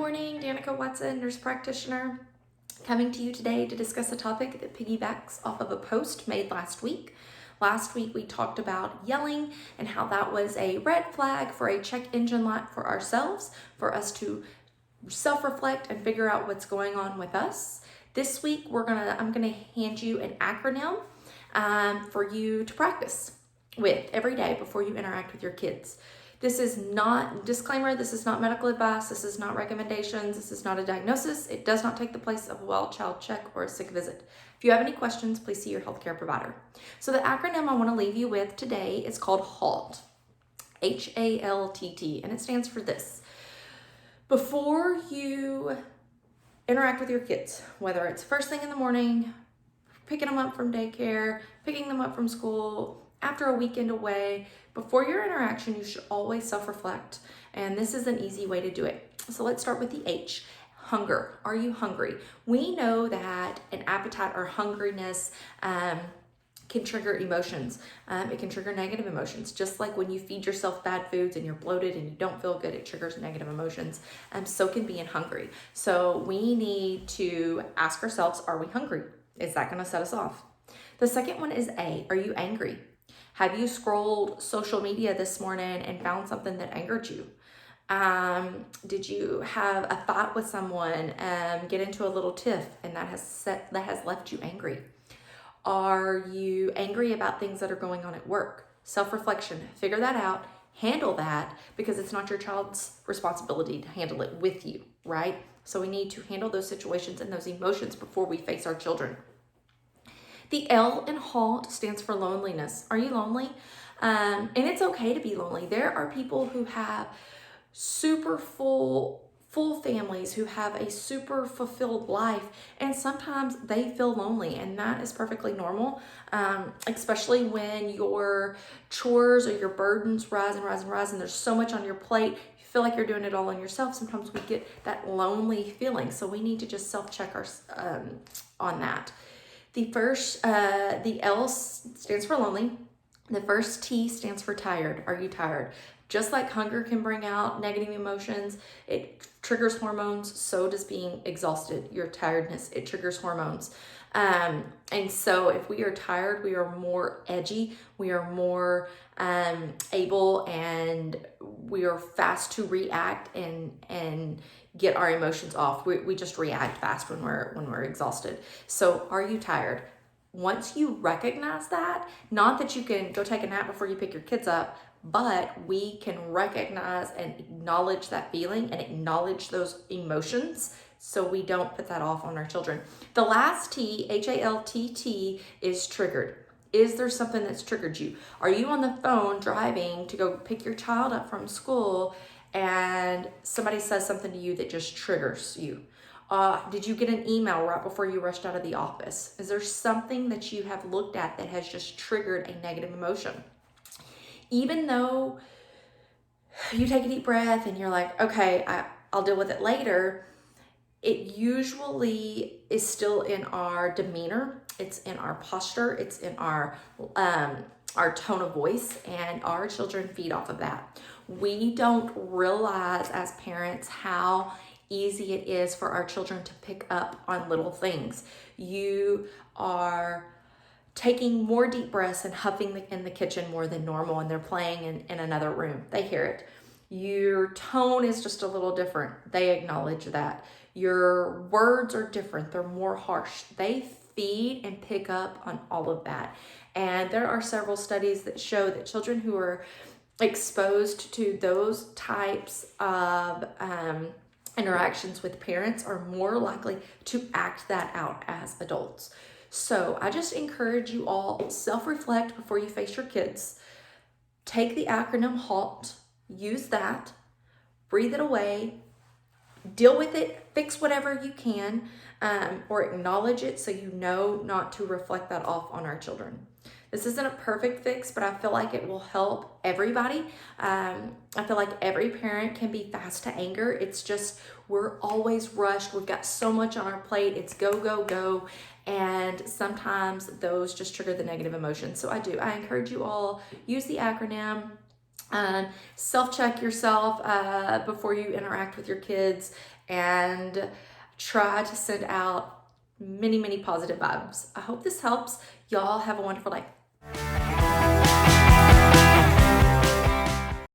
morning, Danika Watson, nurse practitioner, coming to you today to discuss a topic that piggybacks off of a post made last week. Last week we talked about yelling and how that was a red flag for a check engine light for ourselves, for us to self-reflect and figure out what's going on with us. This week I'm gonna hand you an acronym for you to practice with every day before you interact with your kids. This is not, disclaimer, this is not medical advice, this is not recommendations, this is not a diagnosis. It does not take the place of a well-child check or a sick visit. If you have any questions, please see your healthcare provider. So the acronym I want to leave you with today is called HALTT, HALTT, and it stands for this. Before you interact with your kids, whether it's first thing in the morning, picking them up from daycare, picking them up from school, after a weekend away, before your interaction, you should always self-reflect. And this is an easy way to do it. So let's start with the H, hunger. Are you hungry? We know that an appetite or hungriness can trigger emotions. It can trigger negative emotions. Just like when you feed yourself bad foods and you're bloated and you don't feel good, it triggers negative emotions. So can being hungry. So we need to ask ourselves, are we hungry? Is that gonna set us off? The second one is A, are you angry? Have you scrolled social media this morning and found something that angered you? Did you have a fight with someone, get into a little tiff, and that has left you angry? Are you angry about things that are going on at work? Self-reflection, figure that out, handle that, because it's not your child's responsibility to handle it with you, right? So we need to handle those situations and those emotions before we face our children. The L in HALTT stands for loneliness. Are you lonely? And it's okay to be lonely. There are people who have super full families, who have a super fulfilled life, and sometimes they feel lonely, and that is perfectly normal, especially when your chores or your burdens rise and rise and rise, and there's so much on your plate. You feel like you're doing it all on yourself. Sometimes we get that lonely feeling, so we need to just self-check on that. The L stands for lonely. The first T stands for tired. Are you tired? Just like hunger can bring out negative emotions, it triggers hormones, so does being exhausted. Your tiredness, it triggers hormones. And so if we are tired, we are more edgy, we are more able, and we are fast to react and get our emotions off. We just react fast when we're exhausted. So are you tired? Once you recognize that, not that you can go take a nap before you pick your kids up, but we can recognize and acknowledge that feeling and acknowledge those emotions so we don't put that off on our children. The last T, HALTT, is triggered. Is there something that's triggered you? Are you on the phone driving to go pick your child up from school and somebody says something to you that just triggers you? Did you get an email right before you rushed out of the office? Is there something that you have looked at that has just triggered a negative emotion? Even though you take a deep breath and you're like, okay, I'll deal with it later, it usually is still in our demeanor, it's in our posture, it's in our tone of voice, and our children feed off of that. We don't realize as parents how easy it is for our children to pick up on little things. You are taking more deep breaths and huffing in the kitchen more than normal, and they're playing in another room. They hear it. Your tone is just a little different. They acknowledge that. Your words are different. They're more harsh. They feed and pick up on all of that. And there are several studies that show that children who are exposed to those types of interactions with parents are more likely to act that out as adults. So I just encourage you all, self-reflect before you face your kids. Take the acronym HALTT, use that, breathe it away, deal with it, fix whatever you can, or acknowledge it so you know not to reflect that off on our children. This isn't a perfect fix, but I feel like it will help everybody. I feel like every parent can be fast to anger. It's just we're always rushed. We've got so much on our plate. It's go, go, go. And sometimes those just trigger the negative emotions. So I encourage you all, use the acronym. Self-check yourself before you interact with your kids, and try to send out many, many positive vibes. I hope this helps. Y'all have a wonderful day.